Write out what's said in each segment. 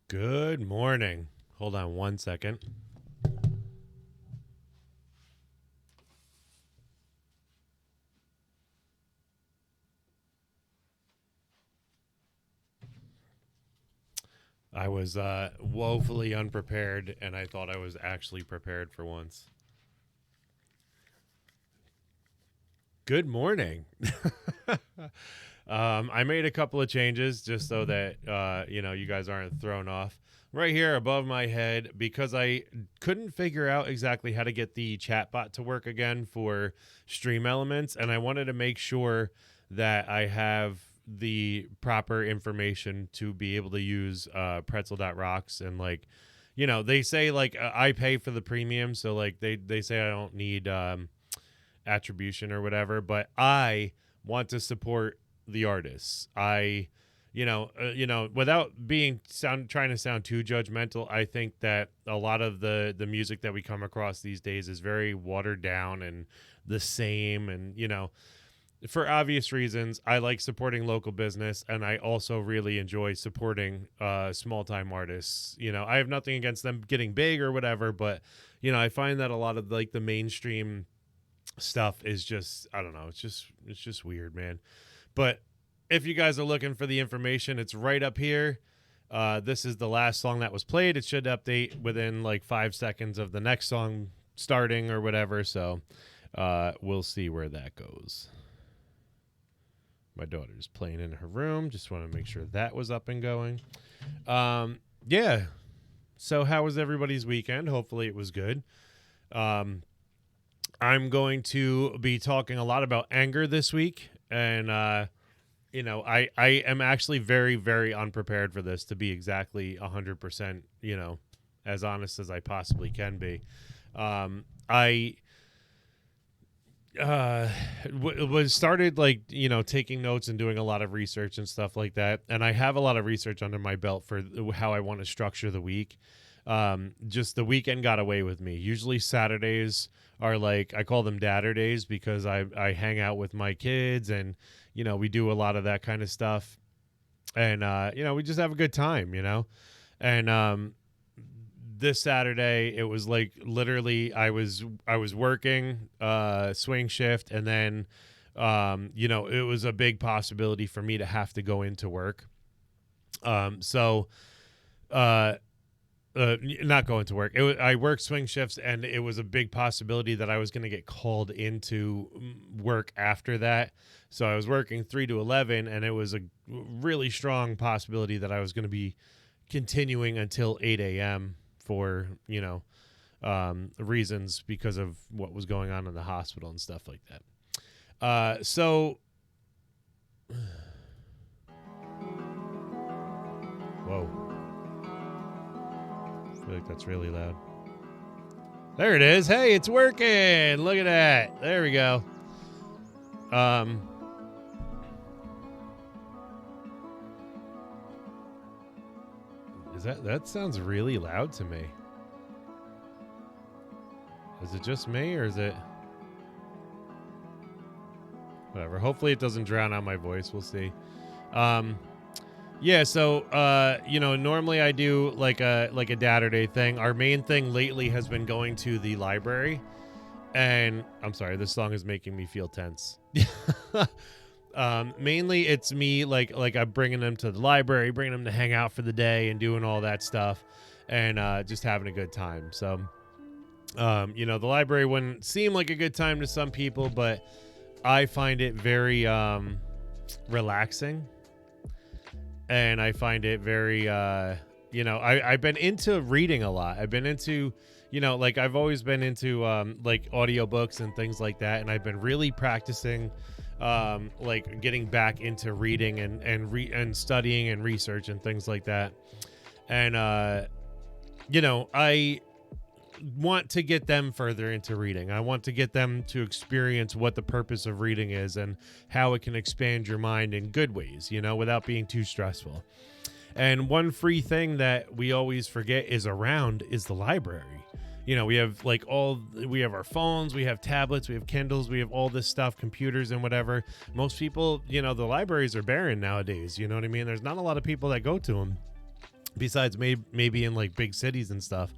Good morning. Hold on one second. I was woefully unprepared, and I thought I was actually prepared for once. Good morning. I made a couple of changes just so that you guys aren't thrown off. Right here above my head, because I couldn't figure out exactly how to get the chatbot to work again for Stream Elements, and I wanted to make sure that I have the proper information to be able to use pretzel.rocks. And they say I pay for the premium, so they say I don't need attribution or whatever, but I want to support the artists. Without trying to sound too judgmental, I think that a lot of the music that we come across these days is very watered down and the same. And for obvious reasons, I like supporting local business, and I also really enjoy supporting small time artists. I have nothing against them getting big or whatever, but I find that a lot of the mainstream stuff is just, I don't know, it's just weird, man. But if you guys are looking for the information, it's right up here. This is the last song that was played. It should update within 5 seconds of the next song starting or whatever. So we'll see where that goes. My daughter's playing in her room. Just want to make sure that was up and going. Yeah. So how was everybody's weekend? Hopefully it was good. I'm going to be talking a lot about anger this week. And, I am actually very, very unprepared for this, to be exactly 100%, as honest as I possibly can be. I was started taking notes and doing a lot of research and stuff like that. And I have a lot of research under my belt for how I want to structure the week. Just the weekend got away with me. Usually Saturdays are I call them dadder days, because I hang out with my kids, and we do a lot of that kind of stuff, and we just have a good time, and this Saturday it was literally I was working swing shift, and then it was a big possibility for me to have to go into work, not going to work. I worked swing shifts, and it was a big possibility that I was going to get called into work after that. So I was working 3 to 11, and it was a really strong possibility that I was going to be continuing until 8 a.m. for, reasons because of what was going on in the hospital and stuff like that. Whoa. I feel like that's really loud. There it is. Hey, it's working. Look at that. There we go. That sounds really loud to me. Is it just me, or is it whatever? Hopefully it doesn't drown out my voice. We'll see. Yeah, so normally I do like a dadder day thing. Our main thing lately has been going to the library, and I'm sorry, this song is making me feel tense. Mainly it's me I'm bringing them to the library, bringing them to hang out for the day and doing all that stuff, and just having a good time. So the library wouldn't seem like a good time to some people, but I find it very relaxing. And I find it very, I've been into reading a lot. I've been into, I've always been into, audiobooks and things like that. And I've been really practicing, getting back into reading and studying and research and things like that. And, I want to get them further into reading. I want to get them to experience what the purpose of reading is and how it can expand your mind in good ways, without being too stressful. And one free thing that we always forget is the library. We have we have our phones, we have tablets, we have Kindles, we have all this stuff, computers and whatever. Most people, the libraries are barren nowadays. You know what I mean? There's not a lot of people that go to them. besides maybe in like big cities and stuff.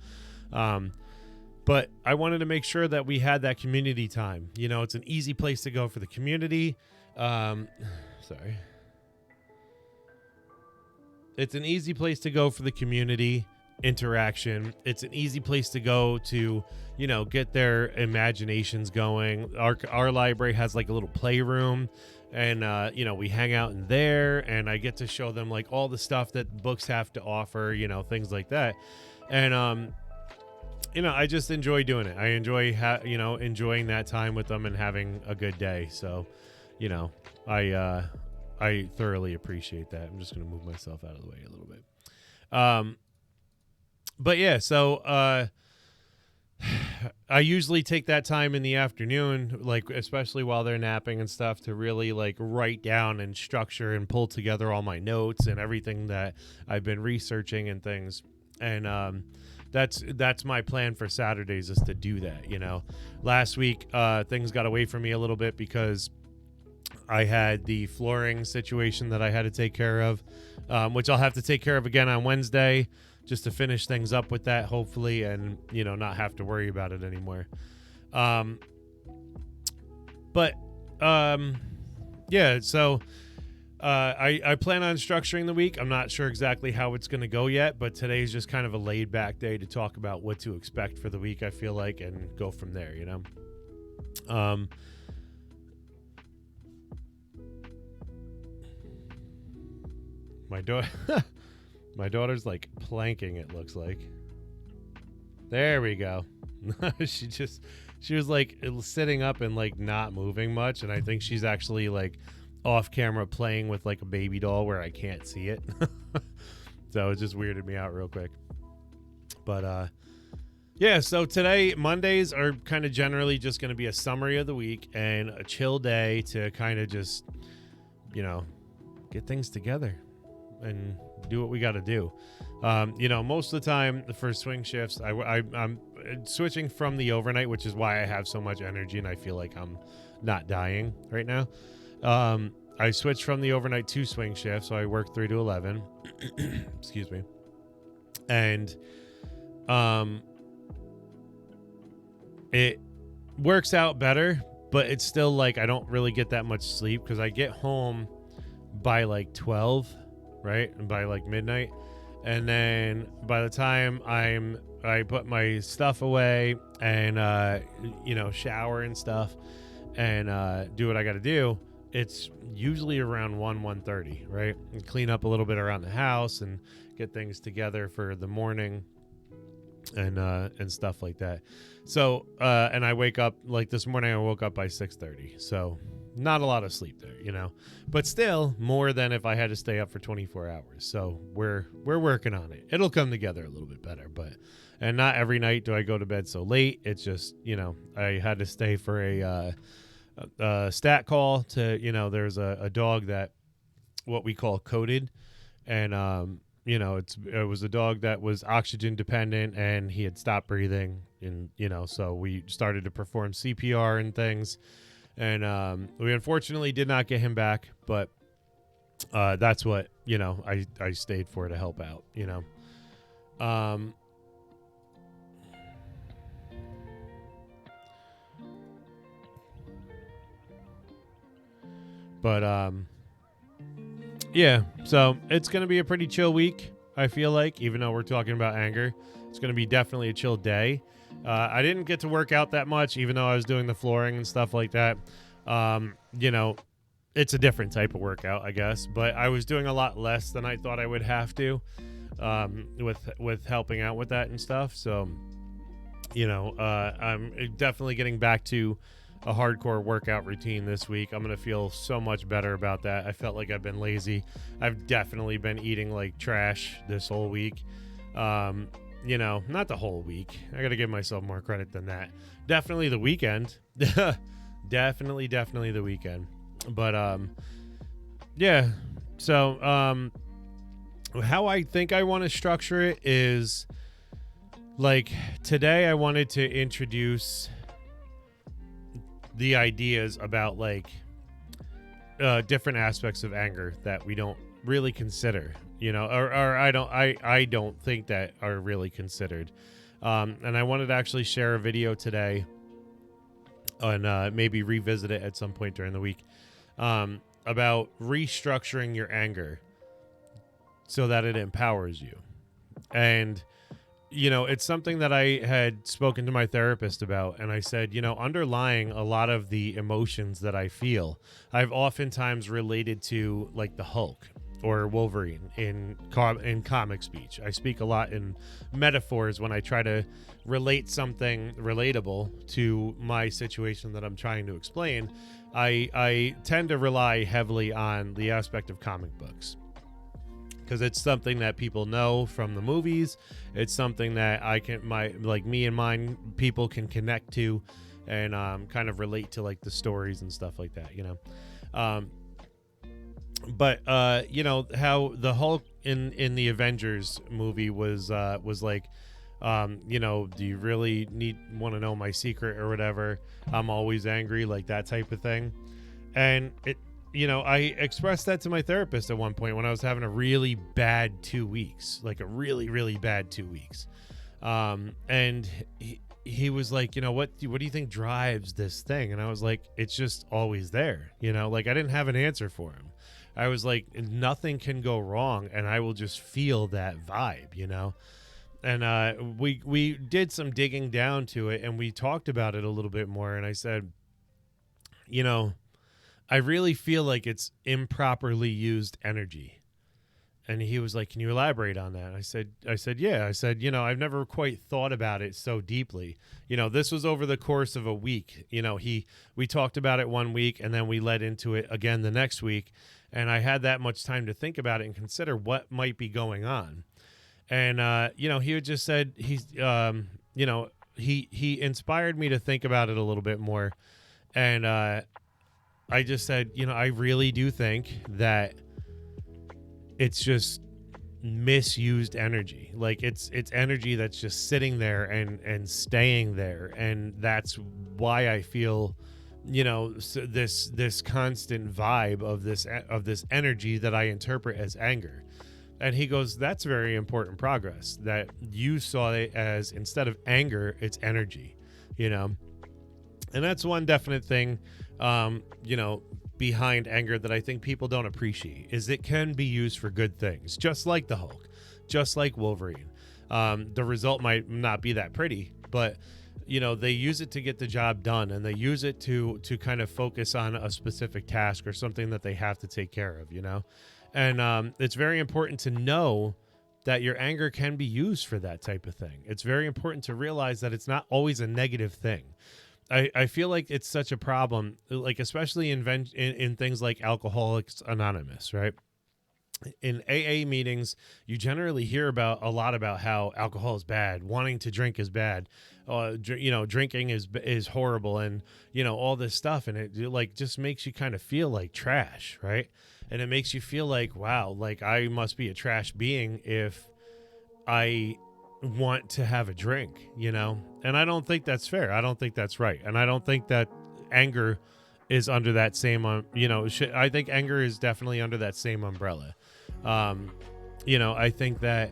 But I wanted to make sure that we had that community time. You know, it's an easy place to go for the community. Sorry. It's an easy place to go for the community interaction. It's an easy place to go to, you know, get their imaginations going. Our library has like a little playroom, and you know, we hang out in there, and I get to show them like all the stuff that books have to offer, you know, things like that. And you know, I just enjoy doing it. I enjoy you know, enjoying that time with them and having a good day. So, you know, I thoroughly appreciate that. I'm just going to move myself out of the way a little bit. But yeah, so I usually take that time in the afternoon, like especially while they're napping and stuff, to really like write down and structure and pull together all my notes and everything that I've been researching and things. And that's my plan for Saturdays, is to do that. You know, last week things got away from me a little bit because I had the flooring situation that I had to take care of, which I'll have to take care of again on Wednesday, just to finish things up with that, hopefully, and, you know, not have to worry about it anymore. Yeah, so I plan on structuring the week. I'm not sure exactly how it's going to go yet, but today's just kind of a laid back day to talk about what to expect for the week, I feel like, and go from there, you know? My daughter's like planking, it looks like. There we go. she was like sitting up and like not moving much, and I think she's actually like off camera playing with like a baby doll where I can't see it. So it just weirded me out real quick. But yeah, so today, Mondays are kind of generally just going to be a summary of the week and a chill day to kind of just, you know, get things together and do what we got to do. You know, most of the time for swing shifts, I'm switching from the overnight, which is why I have so much energy and I feel like I'm not dying right now. I switched from the overnight to swing shift, so I work 3 to 11. Excuse me. And it works out better, but it's still like I don't really get that much sleep because I get home by like 12, right? And by like midnight. And then by the time I put my stuff away and you know, shower and stuff and do what I got to do, it's usually around 1:30, right? And clean up a little bit around the house and get things together for the morning and stuff like that. So and I wake up, like this morning I woke up by 6:30. So not a lot of sleep there, you know, but still more than if I had to stay up for 24 hours. So we're working on it. It'll come together a little bit better, but, and not every night do I go to bed so late. It's just, you know, I had to stay for a stat call to, you know, there's a dog that what we call coded, and you know, it was a dog that was oxygen dependent and he had stopped breathing, and, you know, so we started to perform CPR and things. And we unfortunately did not get him back, but that's what, you know, I stayed for to help out, you know. Yeah, so it's going to be a pretty chill week, I feel like, even though we're talking about anger. It's going to be definitely a chill day. I didn't get to work out that much, even though I was doing the flooring and stuff like that. You know, it's a different type of workout, I guess, but I was doing a lot less than I thought I would have to, with helping out with that and stuff. So, you know, I'm definitely getting back to a hardcore workout routine this week. I'm going to feel so much better about that. I felt like I've been lazy. I've definitely been eating like trash this whole week. You know, not the whole week. I got to give myself more credit than that. Definitely the weekend. definitely the weekend. But yeah. So how I think I want to structure it is, like, today I wanted to introduce the ideas about like different aspects of anger that we don't really consider, or I don't think that are really considered. And I wanted to actually share a video today and maybe revisit it at some point during the week, about restructuring your anger so that it empowers you. And it's something that I had spoken to my therapist about, and I said, underlying a lot of the emotions that I feel, I've oftentimes related to like the Hulk or Wolverine in comic speech. I speak a lot in metaphors when I try to relate something relatable to my situation that I'm trying to explain. I tend to rely heavily on the aspect of comic books, because it's something that people know from the movies. It's something that me and mine people can connect to, and kind of relate to like the stories and stuff like that, But how the Hulk in the Avengers movie was like, do you really want to know my secret or whatever? I'm always angry, like that type of thing. And I expressed that to my therapist at one point when I was having a really bad 2 weeks, like a really, really bad 2 weeks. And he was like, what do you think drives this thing? And I was like, it's just always there. Like I didn't have an answer for him. I was like, nothing can go wrong, and I will just feel that vibe, And we did some digging down to it, and we talked about it a little bit more. And I said, I really feel like it's improperly used energy. And he was like, can you elaborate on that? I said, yeah. I said, I've never quite thought about it so deeply. This was over the course of a week. We talked about it 1 week, and then we led into it again the next week. And I had that much time to think about it and consider what might be going on. And, he had just said, he inspired me to think about it a little bit more. And, I just said, I really do think that it's just misused energy. Like it's energy that's just sitting there and staying there. And that's why I feel, this constant vibe of this energy that I interpret as anger. And he goes, that's very important progress, that you saw it as, instead of anger, it's energy, and that's one definite thing, behind anger that I think people don't appreciate, is it can be used for good things, just like the Hulk, just like Wolverine. The result might not be that pretty, but they use it to get the job done, and they use it to kind of focus on a specific task or something that they have to take care of, And it's very important to know that your anger can be used for that type of thing. It's very important to realize that it's not always a negative thing. I feel like it's such a problem, like especially in things like Alcoholics Anonymous, right? In AA meetings, you generally hear a lot about how alcohol is bad, wanting to drink is bad, drinking is horrible, and all this stuff, and it like just makes you kind of feel like trash, right? And it makes you feel like, wow, like I must be a trash being if I want to have a drink, and I don't think that's fair. I don't think that's right, and I don't think that anger is under that same I think anger is definitely under that same umbrella. I think that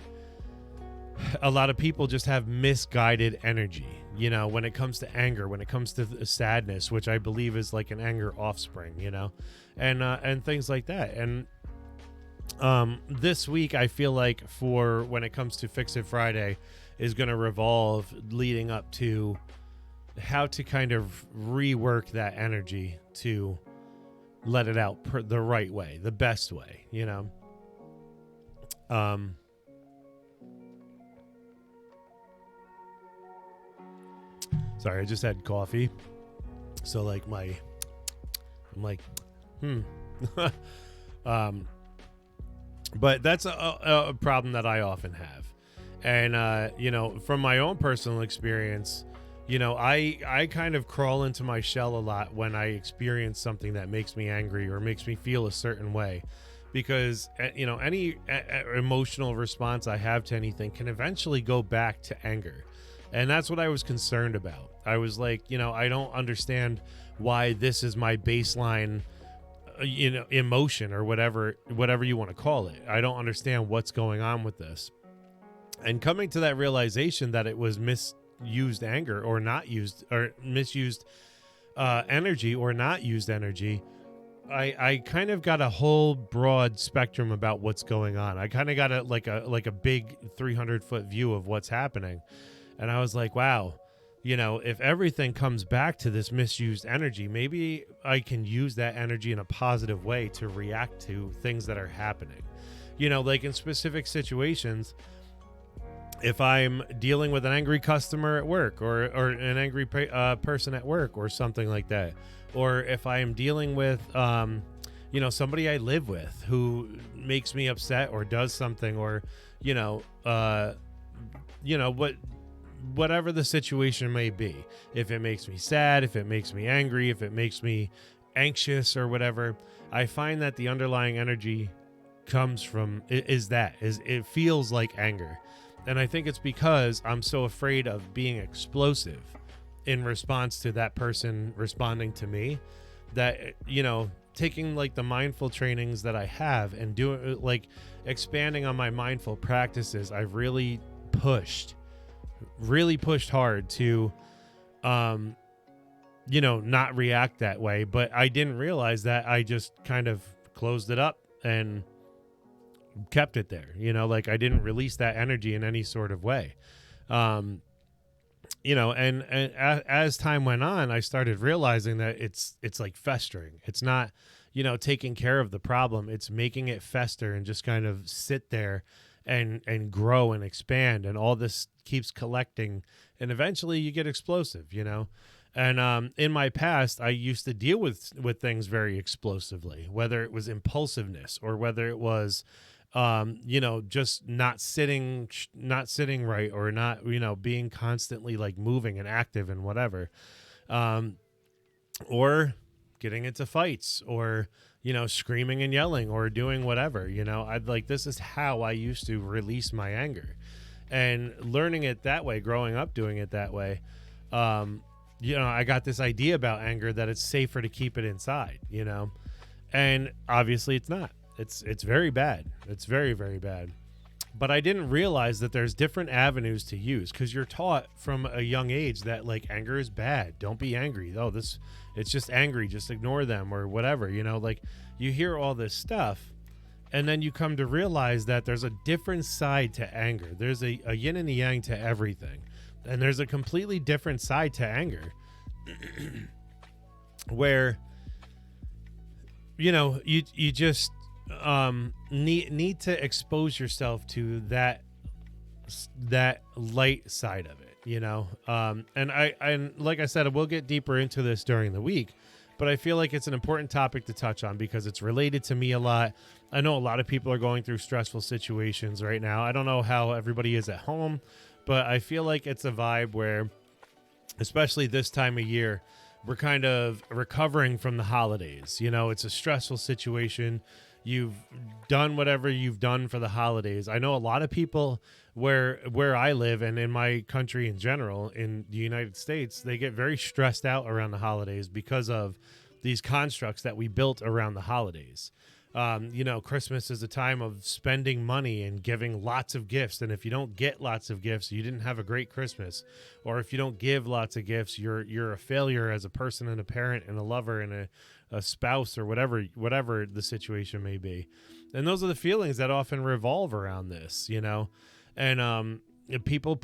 a lot of people just have misguided energy, when it comes to anger, when it comes to sadness, which I believe is like an anger offspring, and things like that. And this week, I feel like for when it comes to Fix It Friday is going to revolve leading up to how to kind of rework that energy to let it out the right way, the best way, Sorry, I just had coffee. So like I'm like, but that's a problem that I often have. And, from my own personal experience, I kind of crawl into my shell a lot when I experience something that makes me angry or makes me feel a certain way, because, any emotional response I have to anything can eventually go back to anger. And that's what I was concerned about. I was like, I don't understand why this is my baseline emotion or whatever you want to call it. I don't understand what's going on with this. And coming to that realization that it was misused anger or not used, or misused energy or not used energy, I kind of got a whole broad spectrum about what's going on. I kind of got a big 300-foot view of what's happening. And I was like, wow, if everything comes back to this misused energy, maybe I can use that energy in a positive way to react to things that are happening. Like in specific situations, if I'm dealing with an angry customer at work or an angry person at work or something like that, or if I am dealing with, somebody I live with who makes me upset or does something, or, whatever the situation may be, if it makes me sad, if it makes me angry, if it makes me anxious or whatever, I find that the underlying energy comes from it feels like anger. And I think it's because I'm so afraid of being explosive in response to that person responding to me, that, taking like the mindful trainings that I have and doing like expanding on my mindful practices, I've really pushed hard to, not react that way. But I didn't realize that I just kind of closed it up and kept it there, like I didn't release that energy in any sort of way. And as time went on, I started realizing that it's like festering. It's not, taking care of the problem. It's making it fester and just kind of sit there and grow and expand. And all this keeps collecting, and eventually you get explosive, And in my past, I used to deal with things very explosively, whether it was impulsiveness or whether it was just not sitting right, or not, being constantly like moving and active and whatever, or getting into fights, or, screaming and yelling or doing whatever, this is how I used to release my anger, and learning it that way, growing up doing it that way. I got this idea about anger that it's safer to keep it inside, and obviously it's not. It's very bad. It's very, very bad. But I didn't realize that there's different avenues to use, because you're taught from a young age that like anger is bad. Don't be angry. Oh, it's just angry. Just ignore them or whatever. Like you hear all this stuff, and then you come to realize that there's a different side to anger. There's a yin and a yang to everything, and there's a completely different side to anger, where you just need to expose yourself to that light side of it, and like I said, we'll get deeper into this during the week, but I feel like it's an important topic to touch on because it's related to me a lot. I know a lot of people are going through stressful situations right now. I don't know how everybody is at home, but I feel like it's a vibe where, especially this time of year, we're kind of recovering from the holidays. It's a stressful situation. You've done whatever you've done for the holidays. I know a lot of people where I live, and in my country in general, in the United States, they get very stressed out around the holidays because of these constructs that we built around the holidays. Christmas is a time of spending money and giving lots of gifts. And if you don't get lots of gifts, you didn't have a great Christmas. Or if you don't give lots of gifts, you're a failure as a person and a parent and a lover and a spouse, or whatever the situation may be. And those are the feelings that often revolve around this, and people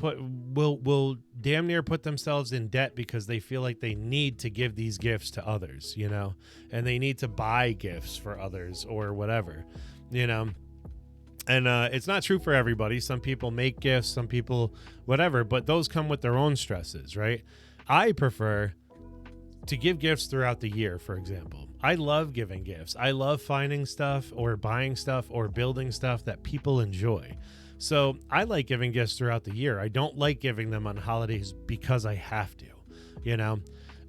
will damn near put themselves in debt because they feel like they need to give these gifts to others, and they need to buy gifts for others or whatever, and it's not true for everybody. Some people make gifts, some people whatever, but those come with their own stresses, right? I prefer to give gifts throughout the year, for example. I love giving gifts. I love finding stuff or buying stuff or building stuff that people enjoy. So I like giving gifts throughout the year. I don't like giving them on holidays because I have to,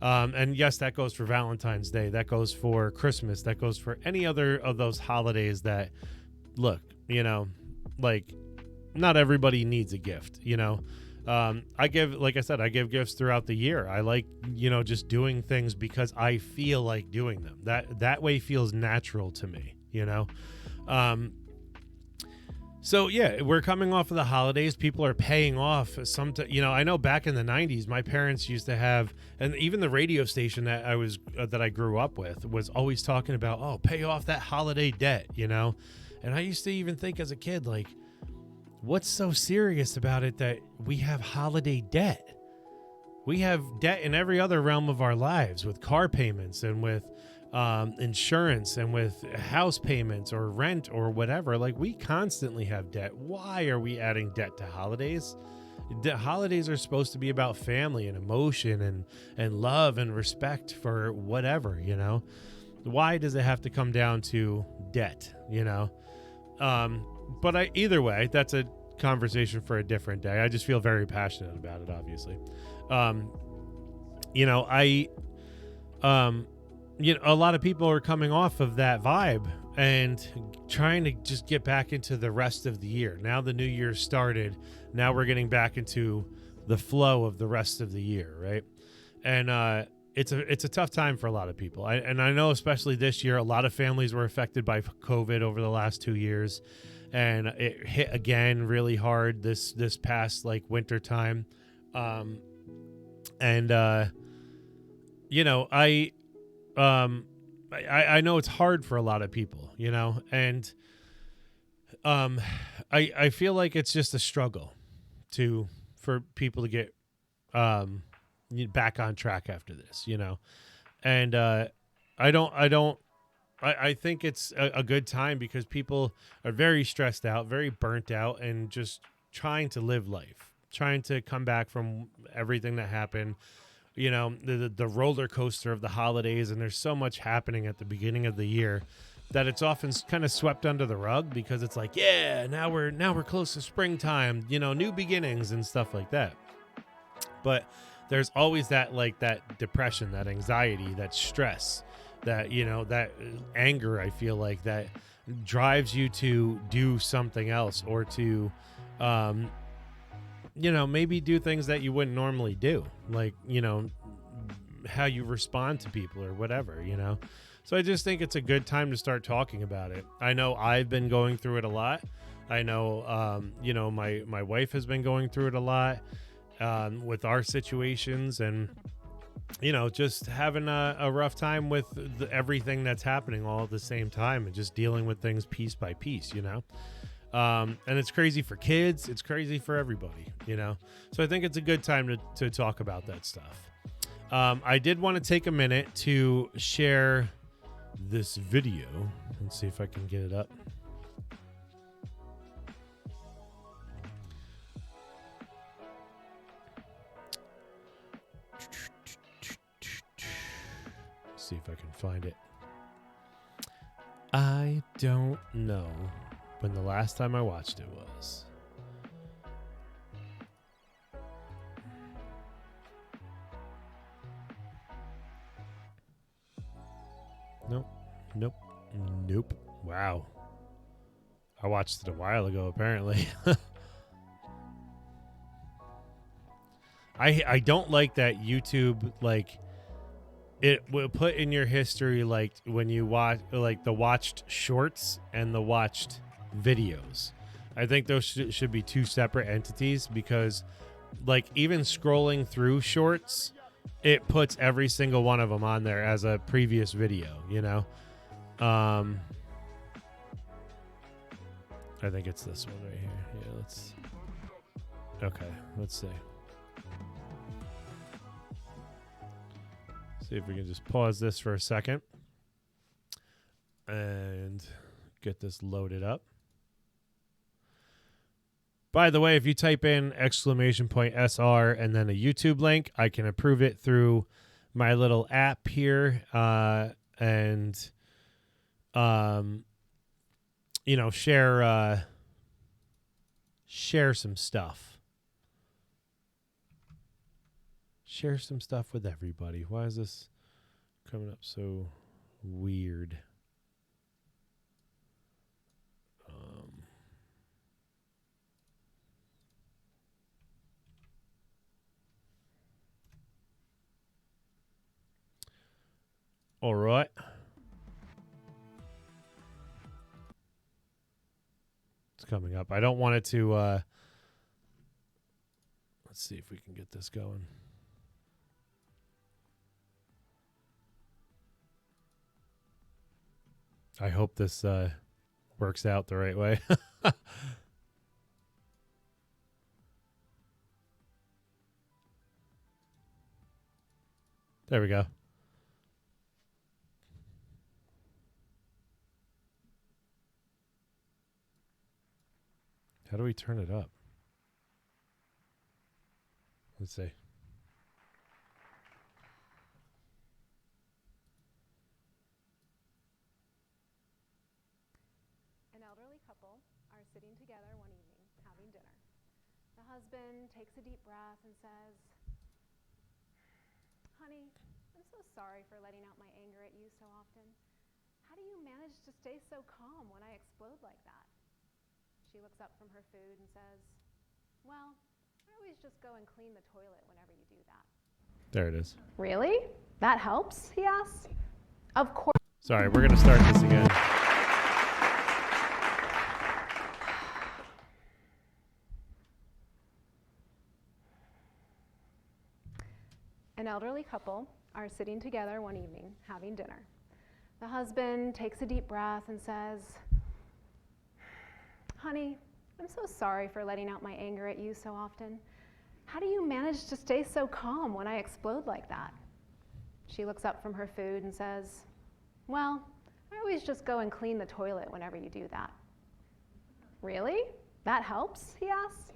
and yes, that goes for Valentine's Day. That goes for Christmas. That goes for any other of those holidays that, look, like not everybody needs a gift, I give, like I said, I give gifts throughout the year. I like, just doing things because I feel like doing them. That way feels natural to me, Um, so yeah, we're coming off of the holidays. People are paying off I know back in the 90s, my parents used to have, and even the radio station that I grew up with was always talking about, oh, pay off that holiday debt, And I used to even think as a kid, like, what's so serious about it that we have holiday debt? We have debt in every other realm of our lives, with car payments and with insurance and with house payments or rent or whatever. Like, we constantly have debt. Why are we adding debt to holidays? The holidays are supposed to be about family and emotion and love and respect for whatever, Why does it have to come down to debt, But either way, that's a conversation for a different day. I just feel very passionate about it, obviously. A lot of people are coming off of that vibe and trying to just get back into the rest of the year. Now the new year started. Now we're getting back into the flow of the rest of the year, right? And it's a tough time for a lot of people. I know, especially this year, a lot of families were affected by COVID over the last 2 years, and it hit again really hard this past winter time. I know it's hard for a lot of people, and I feel like it's just a struggle for people to get back on track after this, and I think it's a good time because people are very stressed out, very burnt out, and just trying to live life, trying to come back from everything that happened. The roller coaster of the holidays, and there's so much happening at the beginning of the year that it's often kind of swept under the rug because it's like, yeah, now we're close to springtime, new beginnings and stuff like that. But there's always that depression, that anxiety, that stress, that that anger. I feel like that drives you to do something else, or to maybe do things that you wouldn't normally do, like, how you respond to people or whatever, So I just think it's a good time to start talking about it. I know I've been going through it a lot. I know, my wife has been going through it a lot with our situations, and, just having a rough time with everything that's happening all at the same time, and just dealing with things piece by piece, and it's crazy for kids. It's crazy for everybody, So I think it's a good time to talk about that stuff. I did want to take a minute to share this video. Let's see if I can get it up. See if I can find it. I don't know when the last time I watched it was. Nope. Wow. I watched it a while ago, apparently. I don't like that YouTube, it will put in your history, when you watch, the watched shorts and the watched videos. I think those should be two separate entities, because even scrolling through shorts, it puts every single one of them on there as a previous video, I think it's this one right here. Yeah, let's see. See if we can just pause this for a second and get this loaded up. By the way, if you type in !SR and then a YouTube link, I can approve it through my little app here, and share some stuff. Share some stuff with everybody. Why is this coming up so weird? All right. It's coming up. I don't want it to... let's see if we can get this going. I hope this works out the right way. There we go. How do we turn it up? Let's see. An elderly couple are sitting together one evening having dinner. The husband takes a deep breath and says, "Honey, I'm so sorry for letting out my anger at you so often. How do you manage to stay so calm when I explode like that?" She looks up from her food and says, "Well, I always just go and clean the toilet whenever you do that." There it is. "Really? That helps?" he asks. "Of course." Sorry, we're going to start this again. An elderly couple are sitting together one evening having dinner. The husband takes a deep breath and says, "Honey, I'm so sorry for letting out my anger at you so often. How do you manage to stay so calm when I explode like that?" She looks up from her food and says, "Well, I always just go and clean the toilet whenever you do that." "Really? That helps?" he asks.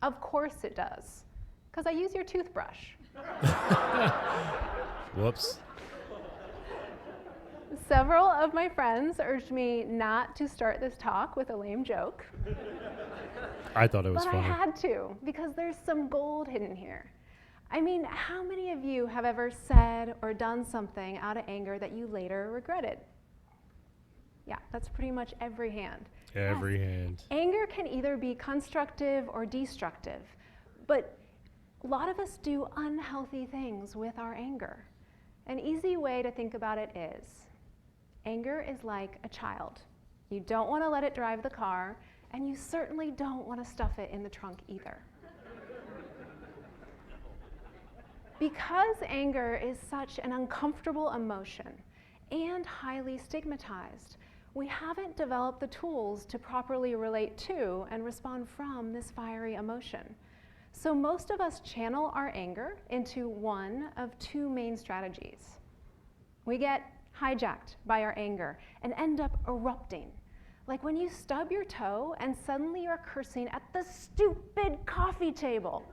"Of course it does, because I use your toothbrush." Whoops. Several of my friends urged me not to start this talk with a lame joke. I thought it was But funny. I had to, because there's some gold hidden here. I mean, how many of you have ever said or done something out of anger that you later regretted? Yeah, that's pretty much every hand. Every Yes. hand. Anger can either be constructive or destructive, but a lot of us do unhealthy things with our anger. An easy way to think about it is, anger is like a child. You don't want to let it drive the car, and you certainly don't want to stuff it in the trunk either. Because anger is such an uncomfortable emotion and highly stigmatized, we haven't developed the tools to properly relate to and respond from this fiery emotion. So most of us channel our anger into one of two main strategies. We get hijacked by our anger and end up erupting. Like when you stub your toe and suddenly you're cursing at the stupid coffee table.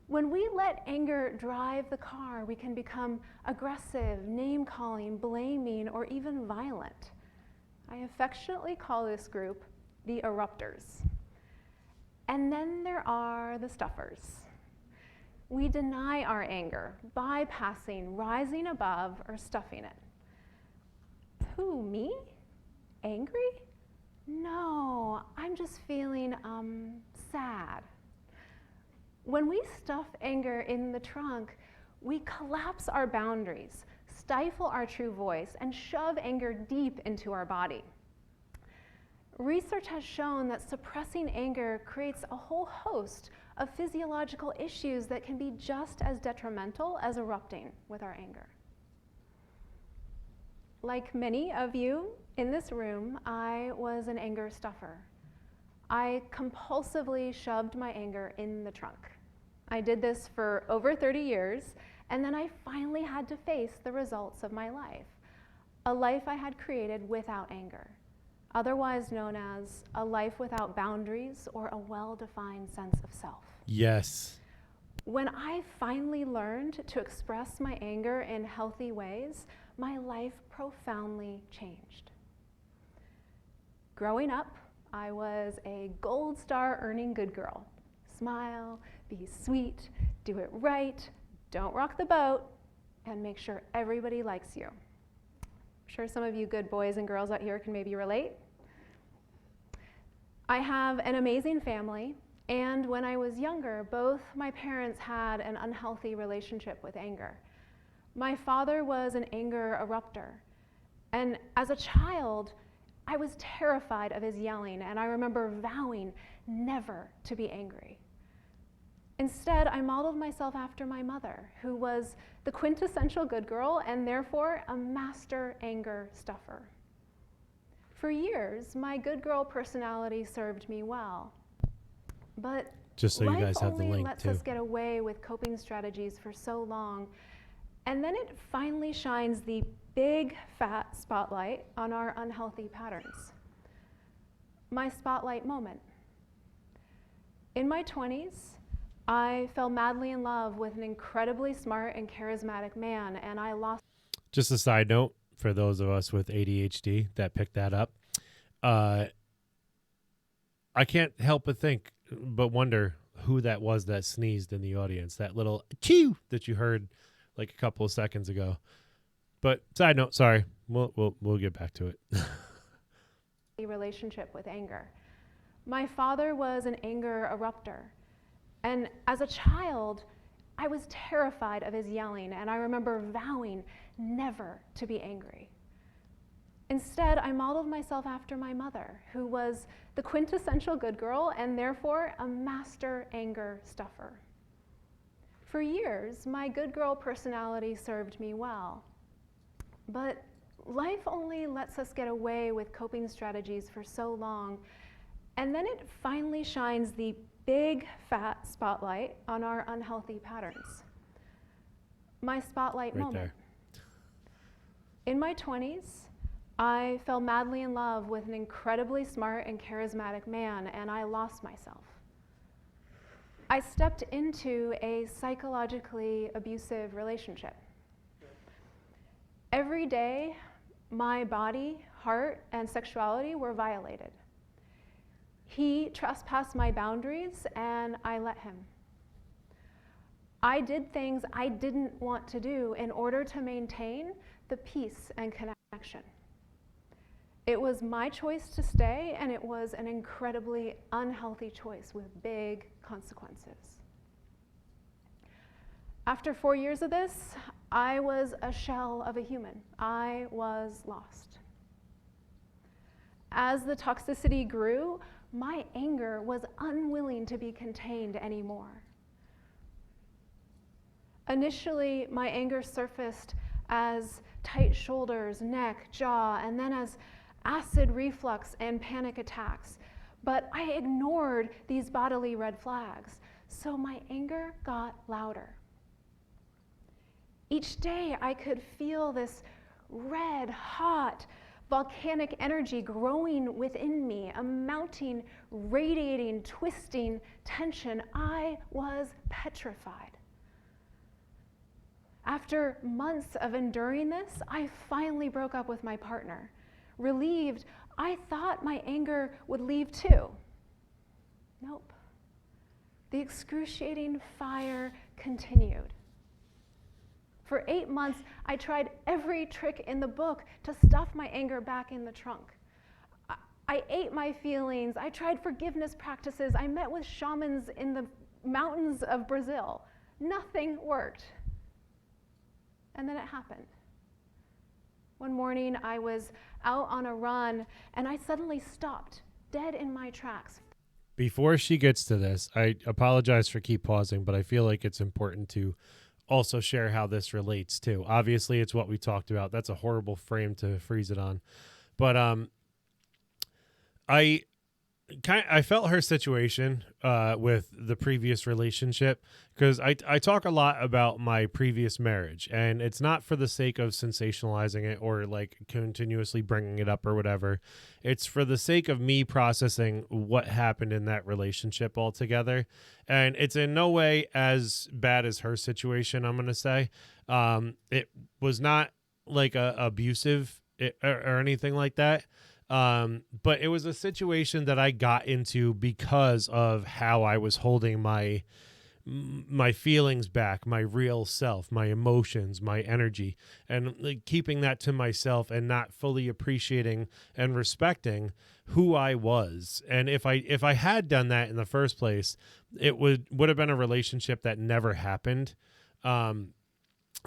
When we let anger drive the car, we can become aggressive, name-calling, blaming, or even violent. I affectionately call this group the eruptors. And then there are the stuffers. We deny our anger, bypassing, rising above, or stuffing it. Who, me? Angry? No, I'm just feeling sad. When we stuff anger in the trunk, we collapse our boundaries, stifle our true voice, and shove anger deep into our body. Research has shown that suppressing anger creates a whole host of physiological issues that can be just as detrimental as erupting with our anger. Like many of you in this room, I was an anger stuffer. I compulsively shoved my anger in the trunk. I did this for over 30 years, and then I finally had to face the results of my life, a life I had created without anger, otherwise known as a life without boundaries or a well-defined sense of self. Yes. When I finally learned to express my anger in healthy ways, my life profoundly changed. Growing up, I was a gold star earning good girl. Smile, be sweet, do it right, don't rock the boat, and make sure everybody likes you. I'm sure some of you good boys and girls out here can maybe relate. I have an amazing family, and when I was younger, both my parents had an unhealthy relationship with anger. My father was an anger erupter. And as a child, I was terrified of his yelling, and I remember vowing never to be angry. Instead, I modeled myself after my mother, who was the quintessential good girl and therefore a master anger stuffer. For years, my good girl personality served me well. But Just so you life guys have the only link lets too. us get away with coping strategies for so long, and then it finally shines the big fat spotlight on our unhealthy patterns. My spotlight moment. In my 20s, I fell madly in love with an incredibly smart and charismatic man, and I lost. Just a side note for those of us with ADHD that picked that up. I can't help but wonder who that was that sneezed in the audience. That little chew that you heard like a couple of seconds ago. But side note, sorry, we'll get back to it. Relationship with anger. My father was an anger erupter. And as a child, I was terrified of his yelling, and I remember vowing never to be angry. Instead, I modeled myself after my mother, who was the quintessential good girl and therefore a master anger stuffer. For years, my good girl personality served me well. But life only lets us get away with coping strategies for so long, and then it finally shines the big fat spotlight on our unhealthy patterns. My spotlight Right moment. there. In my 20s, I fell madly in love with an incredibly smart and charismatic man, and I lost myself. I stepped into a psychologically abusive relationship. Every day, my body, heart, and sexuality were violated. He trespassed my boundaries, and I let him. I did things I didn't want to do in order to maintain the peace and connection. It was my choice to stay, and it was an incredibly unhealthy choice with big consequences. After 4 years of this, I was a shell of a human. I was lost. As the toxicity grew, my anger was unwilling to be contained anymore. Initially, my anger surfaced as tight shoulders, neck, jaw, and then as acid reflux and panic attacks. But I ignored these bodily red flags, so my anger got louder. Each day, I could feel this red, hot, volcanic energy growing within me, a mounting, radiating, twisting tension. I was petrified. After months of enduring this, I finally broke up with my partner. Relieved, I thought my anger would leave too. Nope. The excruciating fire continued. For 8 months, I tried every trick in the book to stuff my anger back in the trunk. I ate my feelings. I tried forgiveness practices. I met with shamans in the mountains of Brazil. Nothing worked. And then it happened. One morning, I was out on a run, and I suddenly stopped, dead in my tracks. Before she gets to this, I apologize for keep pausing, but I feel like it's important to also share how this relates too. Obviously, it's what we talked about. That's a horrible frame to freeze it on. But I felt her situation with the previous relationship, because I talk a lot about my previous marriage, and it's not for the sake of sensationalizing it or like continuously bringing it up or whatever. It's for the sake of me processing what happened in that relationship altogether. And it's in no way as bad as her situation, I'm going to say. It was not like abusive or anything like that. But it was a situation that I got into because of how I was holding my feelings back, my real self, my emotions, my energy, and like keeping that to myself and not fully appreciating and respecting who I was. And if I had done that in the first place, it would have been a relationship that never happened.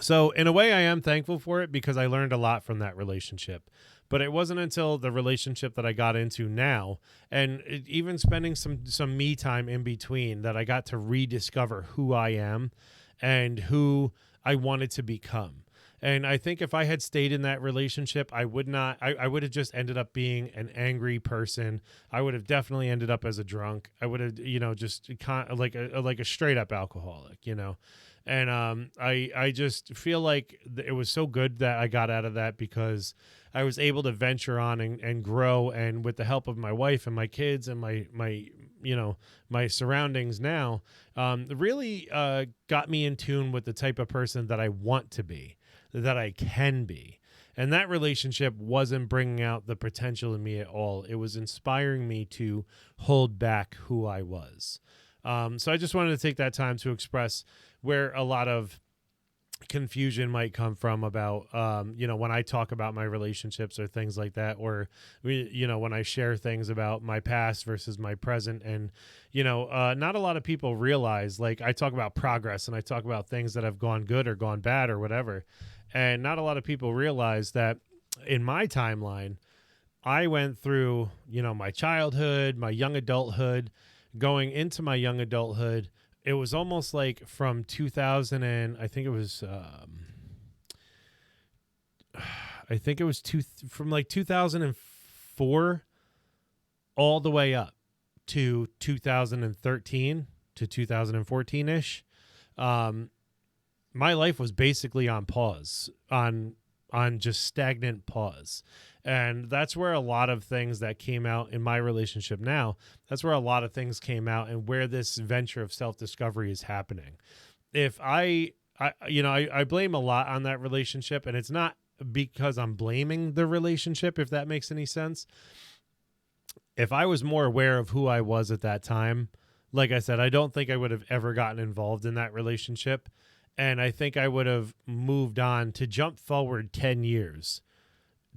So in a way, I am thankful for it because I learned a lot from that relationship. But it wasn't until the relationship that I got into now, and even spending some me time in between, that I got to rediscover who I am and who I wanted to become. And I think if I had stayed in that relationship, I would not. I would have just ended up being an angry person. I would have definitely ended up as a drunk. I would have, just like a straight up alcoholic, And I just feel like it was so good that I got out of that, because I was able to venture on and grow, and with the help of my wife and my kids and my surroundings now, really got me in tune with the type of person that I want to be, that I can be. And that relationship wasn't bringing out the potential in me at all. It was inspiring me to hold back who I was. So I just wanted to take that time to express where a lot of confusion might come from about, when I talk about my relationships or things like that, or, when I share things about my past versus my present. And, not a lot of people realize, like, I talk about progress and I talk about things that have gone good or gone bad or whatever. And not a lot of people realize that in my timeline, I went through, my childhood, my young adulthood, going into my young adulthood. It was almost like from 2000 and I think it was, from like 2004 all the way up to 2013 to 2014 ish. My life was basically on pause, on just stagnant pause. And that's where a lot of things that came out in my relationship now, that's where a lot of things came out, and where this venture of self-discovery is happening. If I blame a lot on that relationship, and it's not because I'm blaming the relationship, if that makes any sense. If I was more aware of who I was at that time, like I said, I don't think I would have ever gotten involved in that relationship. And I think I would have moved on to jump forward 10 years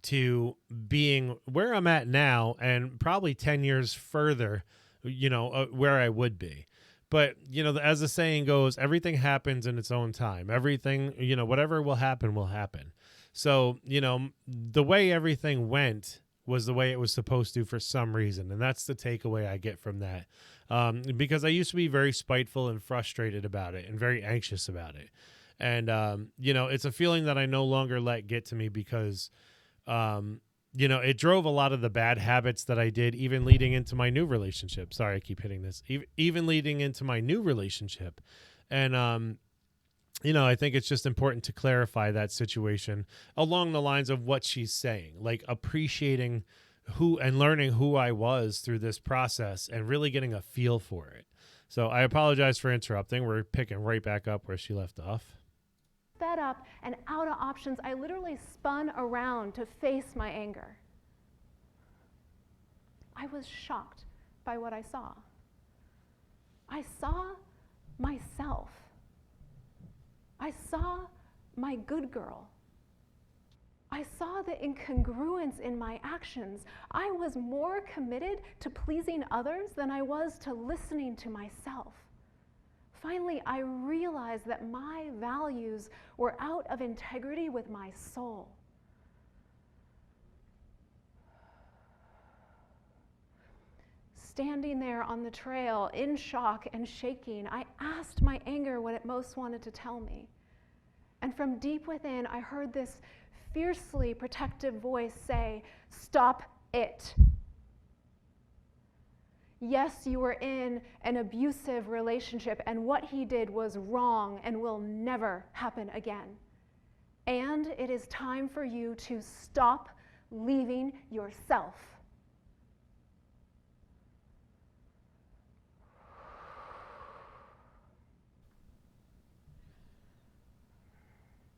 to being where I'm at now, and probably 10 years further, where I would be. But, as the saying goes, everything happens in its own time. Everything, whatever will happen, will happen. So, the way everything went was the way it was supposed to for some reason. And that's the takeaway I get from that. Because I used to be very spiteful and frustrated about it and very anxious about it. And, it's a feeling that I no longer let get to me, because, it drove a lot of the bad habits that I did, even leading into my new relationship. Sorry, I keep hitting this. Even leading into my new relationship. And, I think it's just important to clarify that situation along the lines of what she's saying, like appreciating who and learning who I was through this process and really getting a feel for it. So I apologize for interrupting. We're picking right back up where she left off. Fed up and out of options, I literally spun around to face my anger. I was shocked by what I saw. I saw myself. I saw my good girl. I saw the incongruence in my actions. I was more committed to pleasing others than I was to listening to myself. Finally, I realized that my values were out of integrity with my soul. Standing there on the trail, in shock and shaking, I asked my anger what it most wanted to tell me. And from deep within, I heard this fiercely protective voice say, "Stop it. Yes, you were in an abusive relationship, and what he did was wrong and will never happen again. And it is time for you to stop leaving yourself."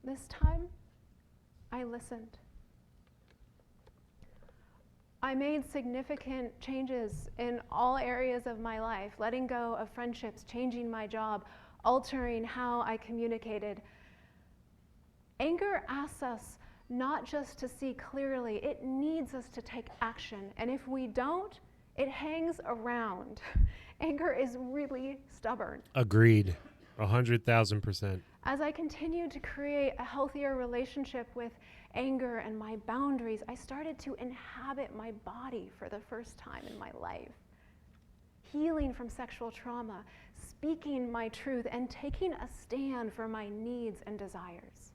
This time, I listened. I made significant changes in all areas of my life, letting go of friendships, changing my job, altering how I communicated. Anger asks us not just to see clearly, it needs us to take action. And if we don't, it hangs around. Anger is really stubborn. Agreed. 100,000%. As I continued to create a healthier relationship with anger and my boundaries, I started to inhabit my body for the first time in my life. Healing from sexual trauma, speaking my truth, and taking a stand for my needs and desires.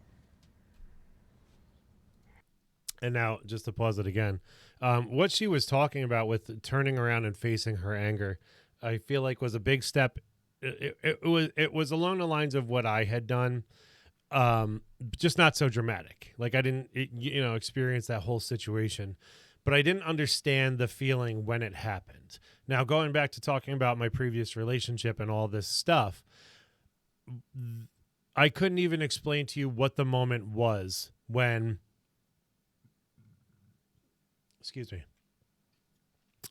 And now, just to pause it again, what she was talking about with turning around and facing her anger, I feel like was a big step. It was along the lines of what I had done, just not so dramatic. Like I didn't, experience that whole situation, but I didn't understand the feeling when it happened. Now, going back to talking about my previous relationship and all this stuff, I couldn't even explain to you what the moment was when. Excuse me.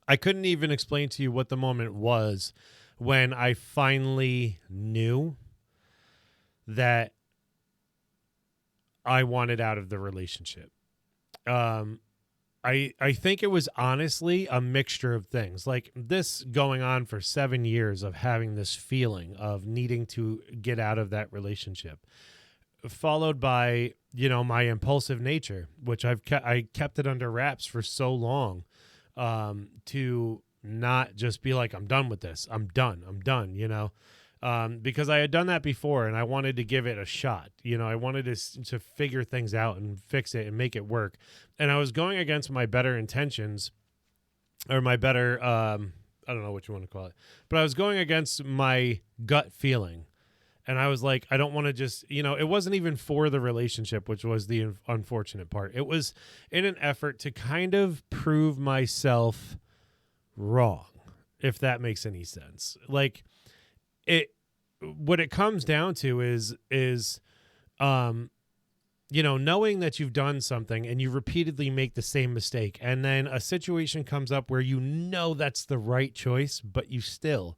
I couldn't even explain to you what the moment was when I finally knew that I wanted out of the relationship. I think it was honestly a mixture of things, like this going on for 7 years of having this feeling of needing to get out of that relationship, followed by, my impulsive nature, which I kept it under wraps for so long, to not just be like, I'm done with this. I'm done, because I had done that before and I wanted to give it a shot. I wanted to figure things out and fix it and make it work. And I was going against my better intentions, or my better, I don't know what you want to call it, but I was going against my gut feeling. And I was like, I don't want to just, it wasn't even for the relationship, which was the unfortunate part. It was in an effort to kind of prove myself wrong, if that makes any sense. Like what it comes down to is, knowing that you've done something and you repeatedly make the same mistake. And then a situation comes up where that's the right choice, but you still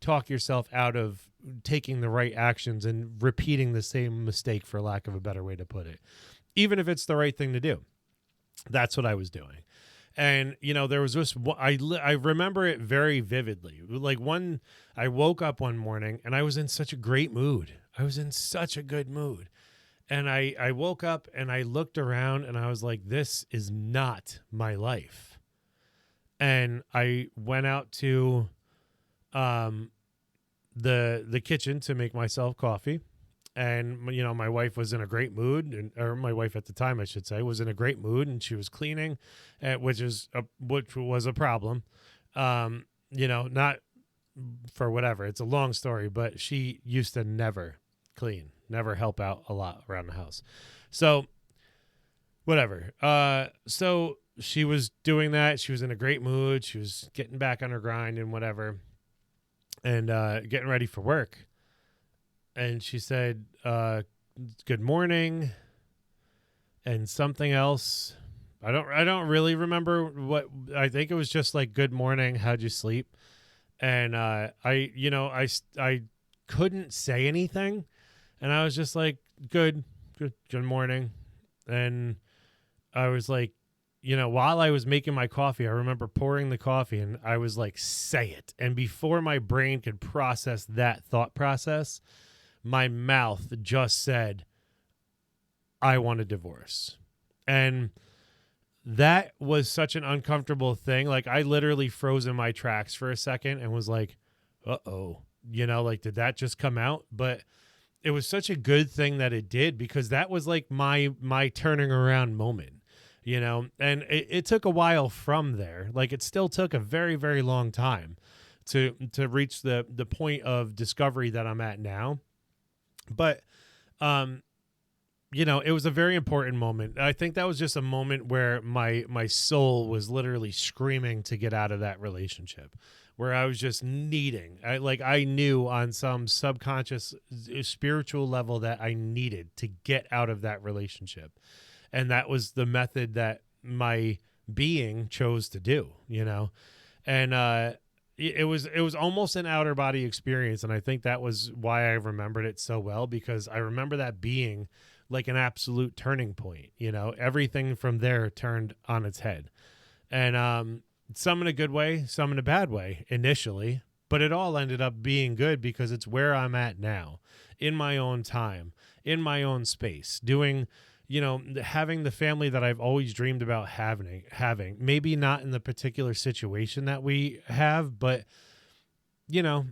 talk yourself out of taking the right actions and repeating the same mistake, for lack of a better way to put it, even if it's the right thing to do. That's what I was doing. And, there was this, I remember it very vividly. Like I woke up one morning and I was in such a great mood. I was in such a good mood. And I woke up and I looked around and I was like, this is not my life. And I went out to, the kitchen to make myself coffee, and my wife was in a great mood, or my wife at the time, I should say, was in a great mood, and she was cleaning, which was a problem. Not for whatever. It's a long story, but she used to never clean, never help out a lot around the house. So whatever. So she was doing that. She was in a great mood. She was getting back on her grind and whatever, and getting ready for work. And she said, good morning, and something else. I don't really remember what. I think it was just like, good morning, how'd you sleep? And I couldn't say anything, and I was just like, good morning. And I was like, while I was making my coffee, I remember pouring the coffee, and I was like, say it. And before my brain could process that thought process, my mouth just said, I want a divorce. And that was such an uncomfortable thing. Like, I literally froze in my tracks for a second and was like, uh-oh, did that just come out? But it was such a good thing that it did, because that was like my turning around moment, and it took a while from there. Like, it still took a very, very long time to reach the point of discovery that I'm at now. But, it was a very important moment. I think that was just a moment where my soul was literally screaming to get out of that relationship, where I was just needing, I knew on some subconscious spiritual level that I needed to get out of that relationship. And that was the method that my being chose to do, and, it was almost an outer body experience. And I think that was why I remembered it so well, because I remember that being like an absolute turning point. Everything from there turned on its head, and some in a good way, some in a bad way initially, but it all ended up being good because it's where I'm at now, in my own time, in my own space, doing, having the family that I've always dreamed about having, maybe not in the particular situation that we have, but you know,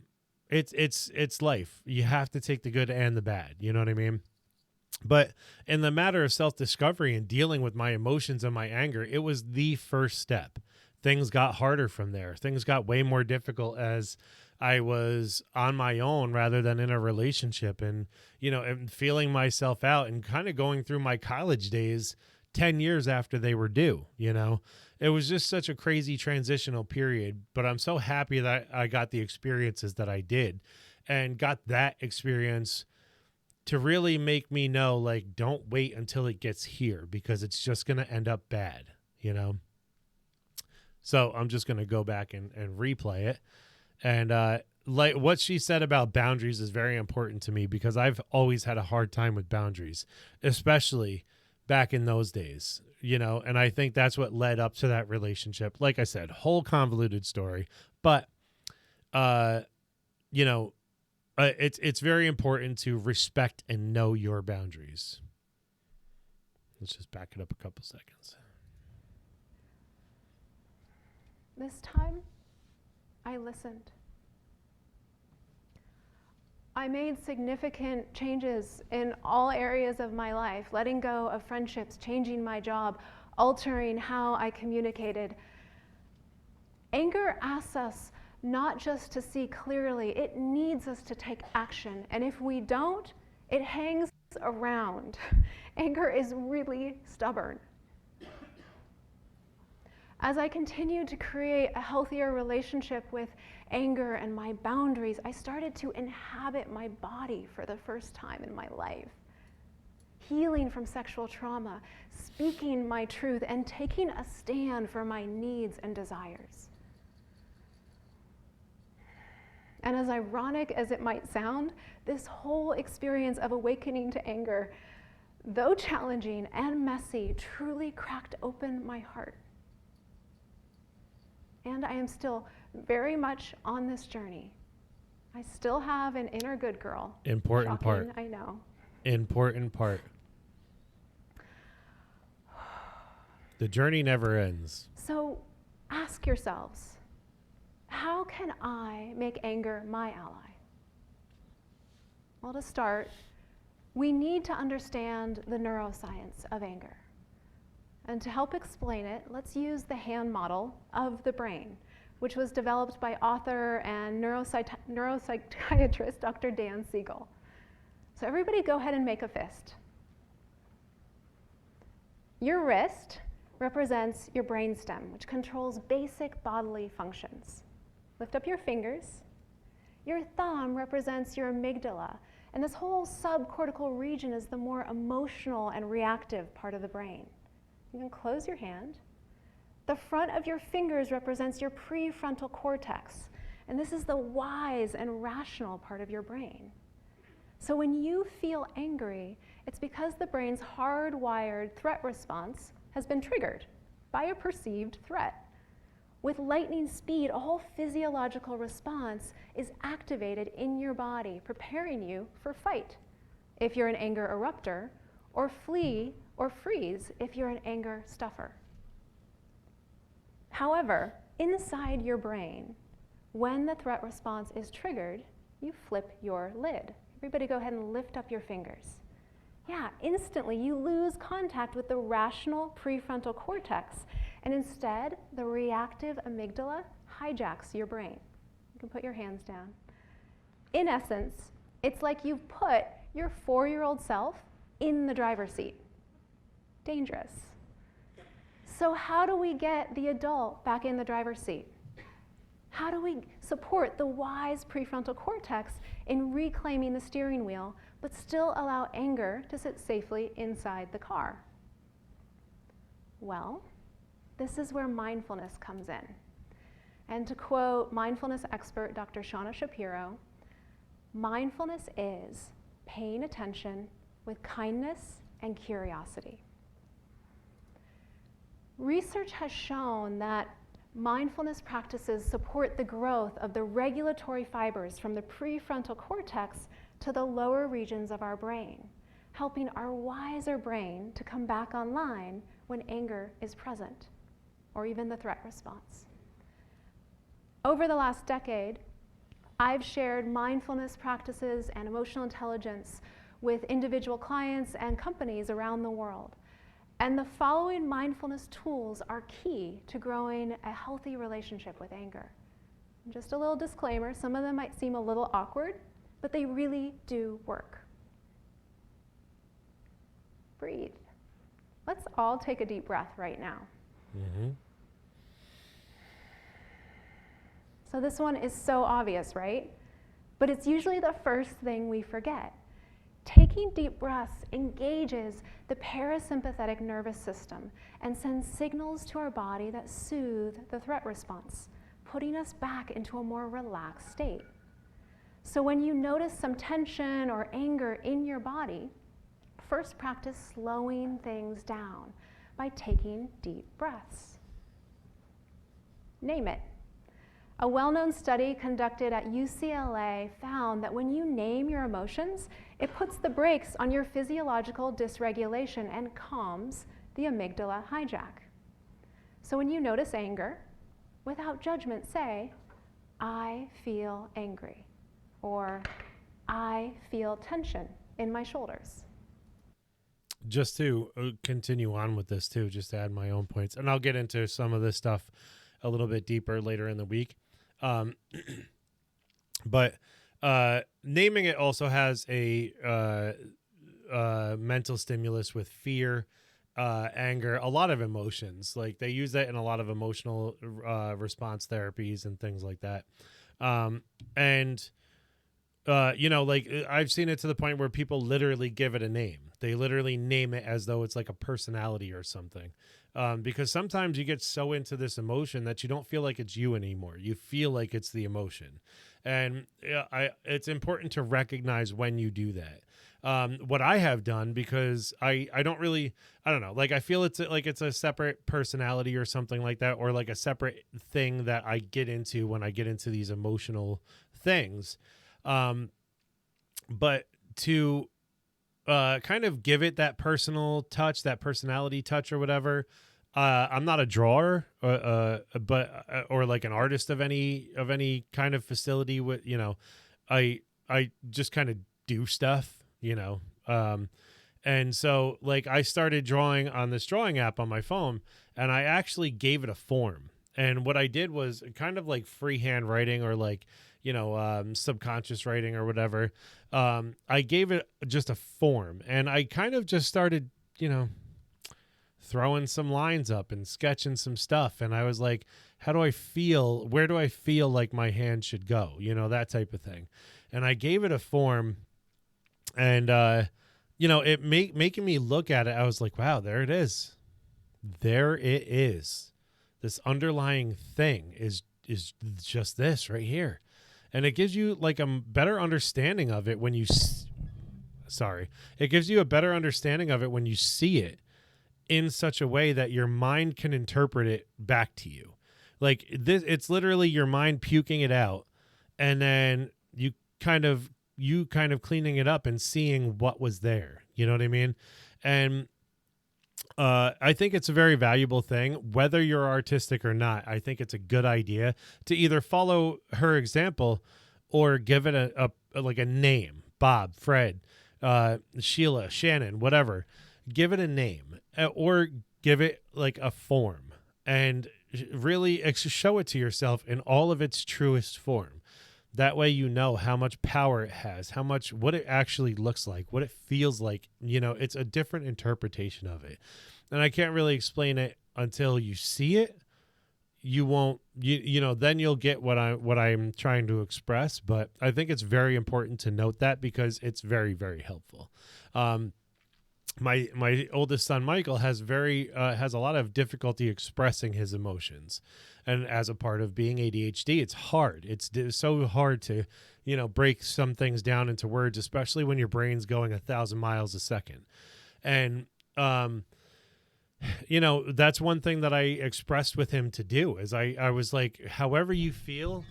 it's life. You have to take the good and the bad. You know what I mean? But in the matter of self-discovery and dealing with my emotions and my anger, it was the first step. Things got harder from there. Things got way more difficult as I was on my own rather than in a relationship, and feeling myself out and kind of going through my college days 10 years after they were due. It was just such a crazy transitional period, but I'm so happy that I got the experiences that I did and got that experience to really make me know, like, don't wait until it gets here because it's just going to end up bad. So I'm just going to go back and replay it. And like what she said about boundaries is very important to me because I've always had a hard time with boundaries, especially back in those days, and I think that's what led up to that relationship. Like I said, whole convoluted story, but, it's very important to respect and know your boundaries. Let's just back it up a couple seconds. This time, I listened. I made significant changes in all areas of my life, letting go of friendships, changing my job, altering how I communicated. Anger asks us not just to see clearly, it needs us to take action. And if we don't, it hangs around. Anger is really stubborn. As I continued to create a healthier relationship with anger and my boundaries, I started to inhabit my body for the first time in my life. Healing from sexual trauma, speaking my truth, and taking a stand for my needs and desires. And as ironic as it might sound, this whole experience of awakening to anger, though challenging and messy, truly cracked open my heart. And I am still very much on this journey. I still have an inner good girl. Important Shocking, part. I know. Important part. The journey never ends. So ask yourselves, how can I make anger my ally? Well, to start, we need to understand the neuroscience of anger. And to help explain it, let's use the hand model of the brain, which was developed by author and neuropsychiatrist Dr. Dan Siegel. So everybody go ahead and make a fist. Your wrist represents your brainstem, which controls basic bodily functions. Lift up your fingers. Your thumb represents your amygdala, and this whole subcortical region is the more emotional and reactive part of the brain. You can close your hand. The front of your fingers represents your prefrontal cortex, and this is the wise and rational part of your brain. So when you feel angry, it's because the brain's hardwired threat response has been triggered by a perceived threat. With lightning speed, a whole physiological response is activated in your body, preparing you for fight if you're an anger eruptor, or flee or freeze if you're an anger stuffer. However, inside your brain, when the threat response is triggered, you flip your lid. Everybody go ahead and lift up your fingers. Yeah, instantly you lose contact with the rational prefrontal cortex, and instead, the reactive amygdala hijacks your brain. You can put your hands down. In essence, it's like you've put your 4-year-old self in the driver's seat. Dangerous. So how do we get the adult back in the driver's seat? How do we support the wise prefrontal cortex in reclaiming the steering wheel, but still allow anger to sit safely inside the car? Well, this is where mindfulness comes in. And to quote mindfulness expert Dr. Shauna Shapiro, mindfulness is paying attention with kindness and curiosity. Research has shown that Mindfulness practices support the growth of the regulatory fibers from the prefrontal cortex to the lower regions of our brain, helping our wiser brain to come back online when anger is present, or even the threat response. Over the last decade, I've shared mindfulness practices and emotional intelligence with individual clients and companies around the world. And the following mindfulness tools are key to growing a healthy relationship with anger. Just a little disclaimer, some of them might seem a little awkward, but they really do work. Breathe. Let's all take a deep breath right now. Mm-hmm. So this one is so obvious, right? But it's usually the first thing we forget. Taking deep breaths engages the parasympathetic nervous system and sends signals to our body that soothe the threat response, putting us back into a more relaxed state. So when you notice some tension or anger in your body, first practice slowing things down by taking deep breaths. Name it. A well-known study conducted at UCLA found that when you name your emotions, it puts the brakes on your physiological dysregulation and calms the amygdala hijack. So when you notice anger, without judgment say, I feel angry, or I feel tension in my shoulders. Just to continue on with this too, just to add my own points, and I'll get into some of this stuff a little bit deeper later in the week. But naming it also has a mental stimulus with fear, anger, a lot of emotions. Like they use that in a lot of emotional response therapies and things like that. Like I've seen it to the point where people literally give it a name. They literally name it as though it's like a personality or something. Because sometimes you get so into this emotion that you don't feel like it's you anymore. You feel like it's the emotion. And it's important to recognize when you do that. What I have done, because I don't know, like I feel it's a separate personality or something like that, or like a separate thing that I get into when I get into these emotional things. But to kind of give it that personal touch, that personality touch or whatever. I'm not a drawer, but or like an artist of any kind of facility with, I just kind of do stuff, and so like I started drawing on this drawing app on my phone, and I actually gave it a form. And what I did was kind of like freehand writing, or like, subconscious writing or whatever. I gave it just a form, and I kind of just started, throwing some lines up and sketching some stuff. And I was like, how do I feel? Where do I feel like my hand should go? That type of thing. And I gave it a form, and, it making me look at it. I was like, wow, there it is. There it is. This underlying thing is just this right here. And it gives you like a better understanding of it when you it gives you a better understanding of it when you see it in such a way that your mind can interpret it back to you. Like this, it's literally your mind puking it out, and then you kind of cleaning it up and seeing what was there. You know what I mean? And I think it's a very valuable thing, whether you're artistic or not. I think it's a good idea to either follow her example or give it a name. Bob, Fred, Sheila, Shannon, whatever. Give it a name, or give it like a form, and really show it to yourself in all of its truest form. That way you know how much power it has, what it actually looks like, what it feels like. It's a different interpretation of it. And I can't really explain it until you see it. You won't, then you'll get what I'm trying to express. But I think it's very important to note that, because it's very, very helpful. My oldest son, Michael, has a lot of difficulty expressing his emotions. And as a part of being ADHD, it's hard. It's so hard to, break some things down into words, especially when your brain's going 1,000 miles a second. And That's one thing that I expressed with him to do is I was like, however you feel,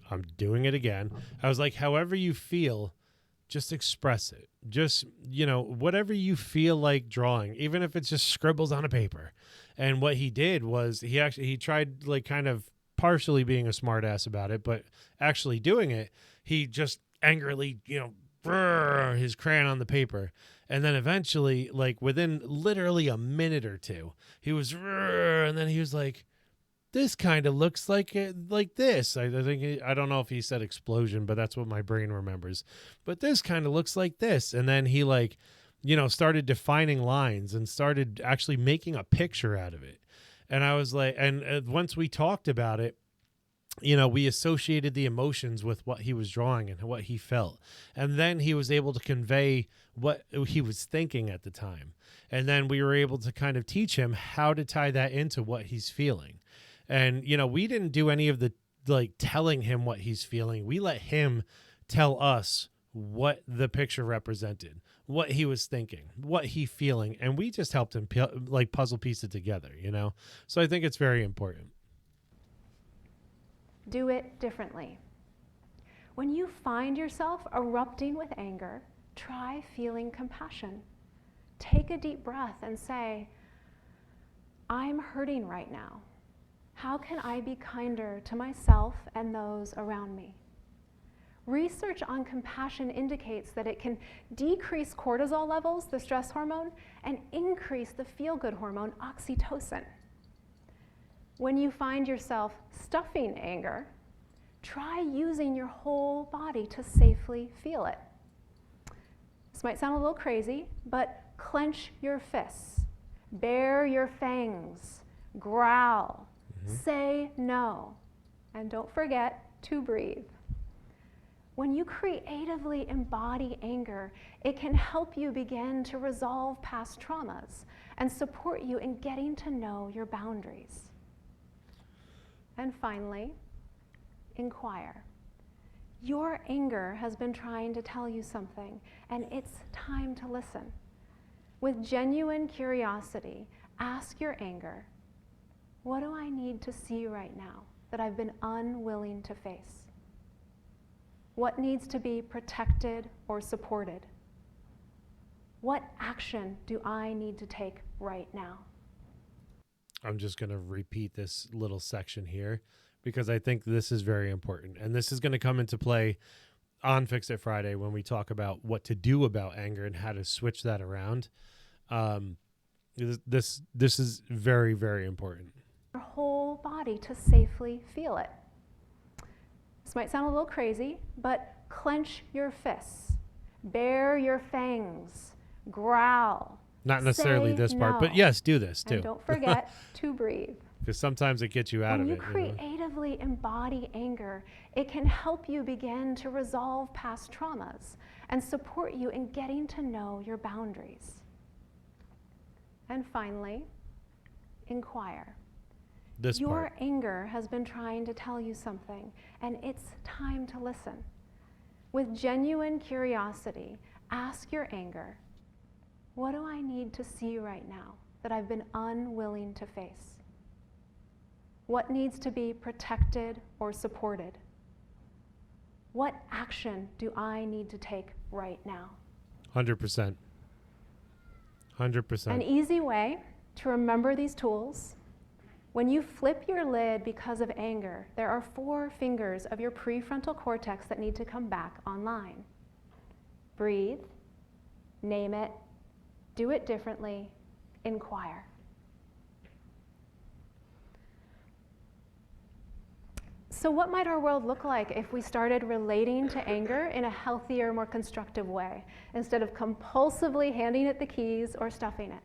I'm doing it again. I was like, however you feel, just express it. Just, whatever you feel like drawing, even if it's just scribbles on a paper. And what he did was he tried like kind of partially being a smartass about it, but actually doing it, he just angrily, his crayon on the paper. And then eventually, like within literally a minute or two, he was, and then he was like, this kind of looks like this. I think I don't know if he said explosion, but that's what my brain remembers. But this kind of looks like this. And then he started defining lines and started actually making a picture out of it. And I was like, and once we talked about it, we associated the emotions with what he was drawing and what he felt. And then he was able to convey what he was thinking at the time. And then we were able to kind of teach him how to tie that into what he's feeling. And, we didn't do any of the telling him what he's feeling. We let him tell us what the picture represented, what he was thinking, what he feeling. And we just helped him puzzle piece it together, So I think it's very important. Do it differently. When you find yourself erupting with anger, try feeling compassion. Take a deep breath and say, I'm hurting right now. How can I be kinder to myself and those around me? Research on compassion indicates that it can decrease cortisol levels, the stress hormone, and increase the feel-good hormone, oxytocin. When you find yourself stuffing anger, try using your whole body to safely feel it. This might sound a little crazy, but clench your fists, bare your fangs, growl, say no, and don't forget to breathe. When you creatively embody anger, it can help you begin to resolve past traumas and support you in getting to know your boundaries. And finally, inquire. Your anger has been trying to tell you something, and it's time to listen. With genuine curiosity, ask your anger, what do I need to see right now that I've been unwilling to face? What needs to be protected or supported? What action do I need to take right now? I'm just going to repeat this little section here because I think this is very important. And this is going to come into play on Fix It Friday when we talk about what to do about anger and how to switch that around. This is very, very important. Your whole body to safely feel it. This might sound a little crazy, but clench your fists, bare your fangs, growl. Not necessarily this part, but yes, do this too. And don't forget to breathe. Because sometimes it gets you out of it. When you creatively embody anger, it can help you begin to resolve past traumas and support you in getting to know your boundaries. And finally, inquire. Your anger has been trying to tell you something, and it's time to listen. With genuine curiosity, ask your anger, what do I need to see right now that I've been unwilling to face? What needs to be protected or supported? What action do I need to take right now? 100%. 100%. An easy way to remember these tools: when you flip your lid because of anger, there are 4 fingers of your prefrontal cortex that need to come back online. Breathe, name it, do it differently, inquire. So what might our world look like if we started relating to anger in a healthier, more constructive way, instead of compulsively handing it the keys or stuffing it?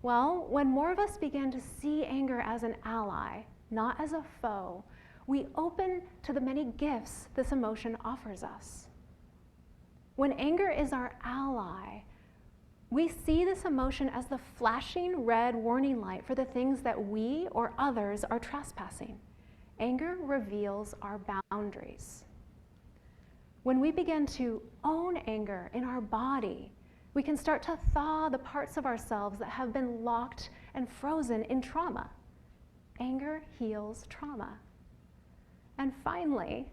Well, when more of us begin to see anger as an ally, not as a foe, we open to the many gifts this emotion offers us. When anger is our ally, we see this emotion as the flashing red warning light for the things that we or others are trespassing. Anger reveals our boundaries. When we begin to own anger in our body, We can start to thaw the parts of ourselves that have been locked and frozen in trauma. Anger heals trauma. And finally,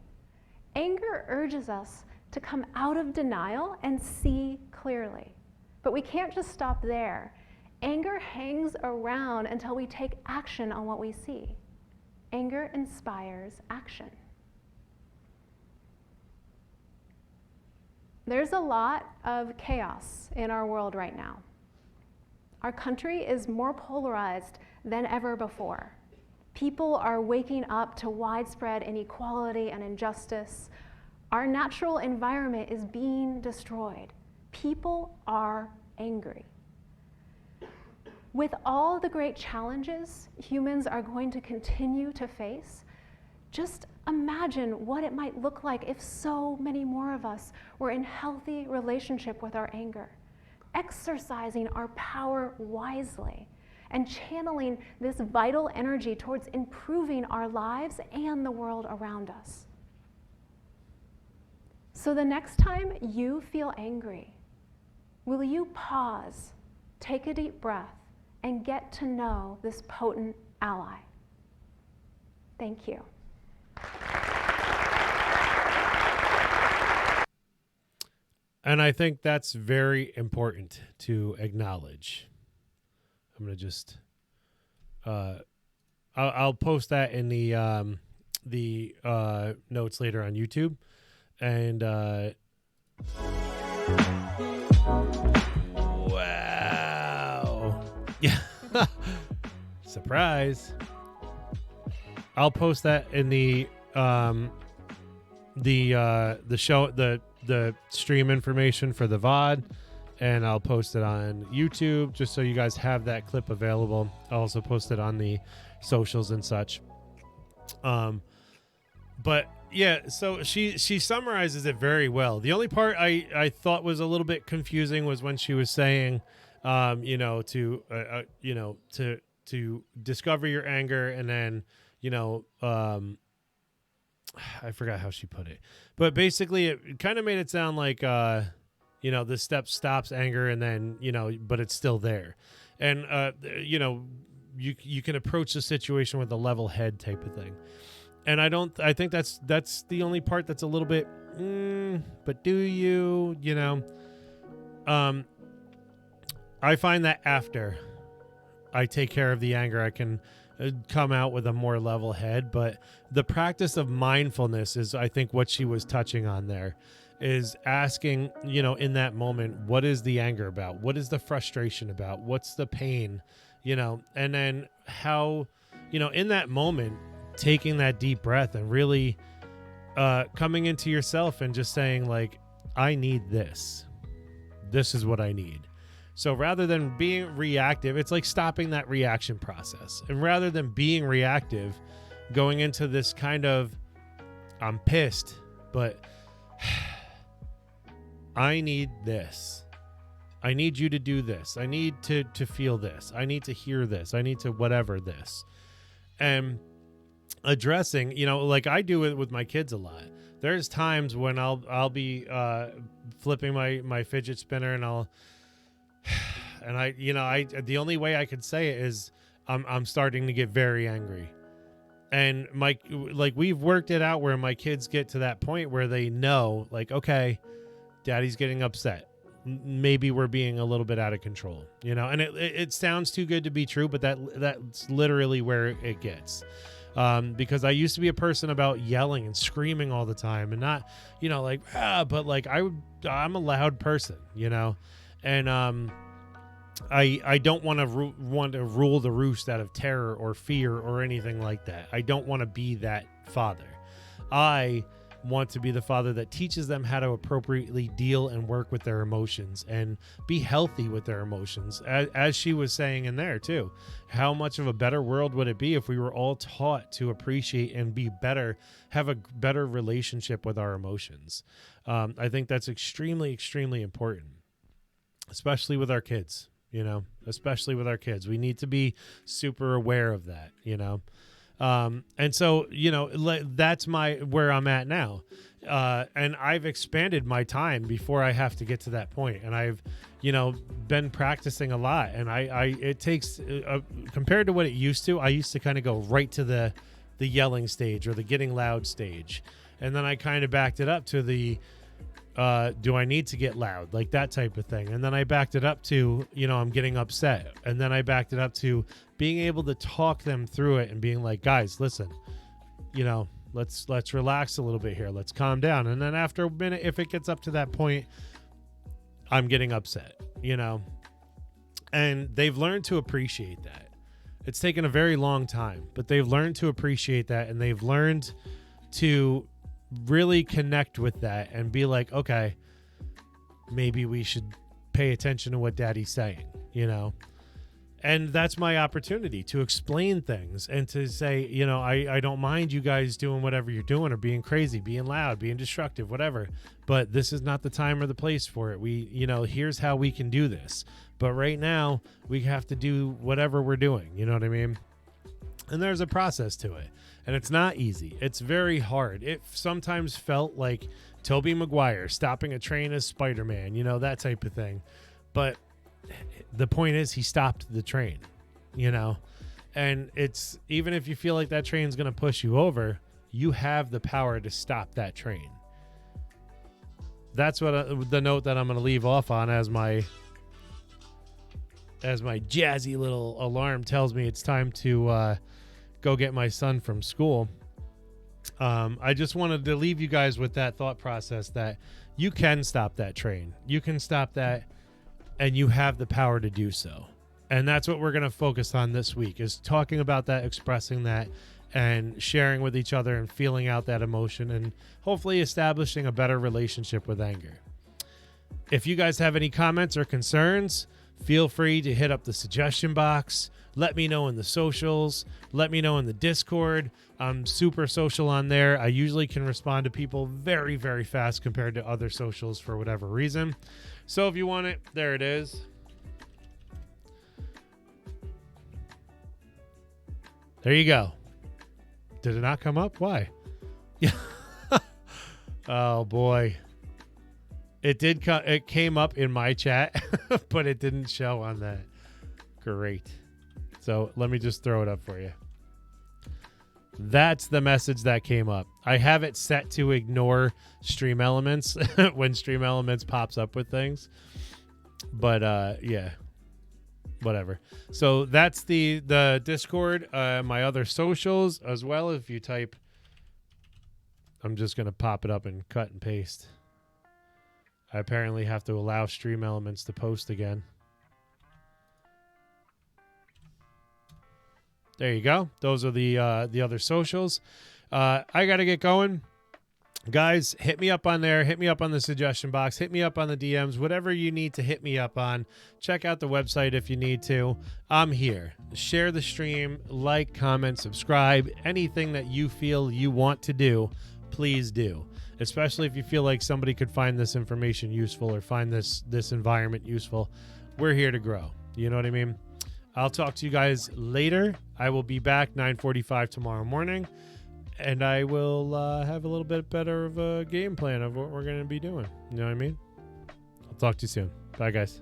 anger urges us to come out of denial and see clearly. But we can't just stop there. Anger hangs around until we take action on what we see. Anger inspires action. There's a lot of chaos in our world right now. Our country is more polarized than ever before. People are waking up to widespread inequality and injustice. Our natural environment is being destroyed. People are angry. With all the great challenges humans are going to continue to face, just imagine what it might look like if so many more of us were in healthy relationship with our anger, exercising our power wisely, and channeling this vital energy towards improving our lives and the world around us. So the next time you feel angry, will you pause, take a deep breath, and get to know this potent ally? Thank you. And I think that's very important to acknowledge. I'm going to just, I'll post that in the notes later on YouTube. And, wow. Yeah. Surprise. I'll post that in the show, the stream information for the VOD, and I'll post it on YouTube just so you guys have that clip available. I'll also post it on the socials and such. But yeah, so she summarizes it very well. The only part I thought was a little bit confusing was when she was saying, to discover your anger, and then, I forgot how she put it, but basically it kind of made it sound like, this step stops anger, and then, but it's still there. And, you can approach the situation with a level head type of thing. And I think that's the only part that's a little bit, but do you, I find that after I take care of the anger, I can come out with a more level head. But the practice of mindfulness is, I think, what she was touching on there, is asking, in that moment, what is the anger about? What is the frustration about? What's the pain, and then how, in that moment, taking that deep breath and really coming into yourself and just saying, like, I need this. This is what I need. So rather than being reactive, it's like stopping that reaction process. And rather than being reactive, going into this kind of, I'm pissed, but I need this. I need you to do this. I need to feel this. I need to hear this. I need to whatever this. And addressing, like I do it with my kids a lot. There's times when I'll be flipping my fidget spinner, and the only way I could say it is I'm starting to get very angry. And we've worked it out where my kids get to that point where they know, like, okay, daddy's getting upset. Maybe we're being a little bit out of control, and it sounds too good to be true, but that's literally where it gets. Because I used to be a person about yelling and screaming all the time, and not, but like I'm a loud person, and I don't want to rule the roost out of terror or fear or anything like that. I don't want to be that father. I want to be the father that teaches them how to appropriately deal and work with their emotions and be healthy with their emotions. As she was saying in there too, how much of a better world would it be if we were all taught to appreciate and be better, have a better relationship with our emotions? I think that's extremely, extremely important, especially with our kids, especially with our kids. We need to be super aware of that, and so, that's where I'm at now, And I've expanded my time before I have to get to that point, and I've, been practicing a lot. And it takes compared to what it used to. I used to kind of go right to the yelling stage or the getting loud stage, and then I kind of backed it up to the do I need to get loud, like that type of thing. And then I backed it up to, I'm getting upset, and then I backed it up to being able to talk them through it and being like, guys, listen, let's relax a little bit here. Let's calm down. And then after a minute, if it gets up to that point, I'm getting upset, and they've learned to appreciate that. It's taken a very long time, but they've learned to appreciate that, and they've learned to really connect with that and be like, okay, maybe we should pay attention to what daddy's saying, And that's my opportunity to explain things and to say, I don't mind you guys doing whatever you're doing or being crazy, being loud, being destructive, whatever. But this is not the time or the place for it. Here's how we can do this. But right now, we have to do whatever we're doing. You know what I mean? And there's a process to it. And it's not easy. It's very hard. It sometimes felt like Tobey Maguire stopping a train as Spider-Man, that type of thing. But the point is, he stopped the train, and it's, even if you feel like that train's going to push you over, you have the power to stop that train. That's what the note that I'm going to leave off on as my jazzy little alarm tells me it's time to go get my son from school. I just wanted to leave you guys with that thought process that you can stop that train. You can stop that, and you have the power to do so. And that's what we're going to focus on this week, is talking about that, expressing that, and sharing with each other and feeling out that emotion, and hopefully establishing a better relationship with anger. If you guys have any comments or concerns, feel free to hit up the suggestion box. Let me know in the socials. Let me know in the Discord. I'm super social on there. I usually can respond to people very, very fast compared to other socials for whatever reason. So if you want it, there it is. There you go. Did it not come up? Why? Yeah. Oh boy. It did. It came up in my chat, but it didn't show on that. Great. So let me just throw it up for you. That's the message that came up. I have it set to ignore Stream Elements when Stream Elements pops up with things. But yeah, whatever. So that's the Discord, my other socials as well. If you type, I'm just going to pop it up and cut and paste. I apparently have to allow Stream Elements to post again. There you go. Those are the other socials. I got to get going. Guys, hit me up on there. Hit me up on the suggestion box. Hit me up on the DMs. Whatever you need to hit me up on. Check out the website if you need to. I'm here. Share the stream. Like, comment, subscribe. Anything that you feel you want to do, please do. Especially if you feel like somebody could find this information useful or find this environment useful. We're here to grow. You know what I mean? I'll talk to you guys later. I will be back 9:45 tomorrow morning, and I will have a little bit better of a game plan of what we're going to be doing. You know what I mean? I'll talk to you soon. Bye, guys.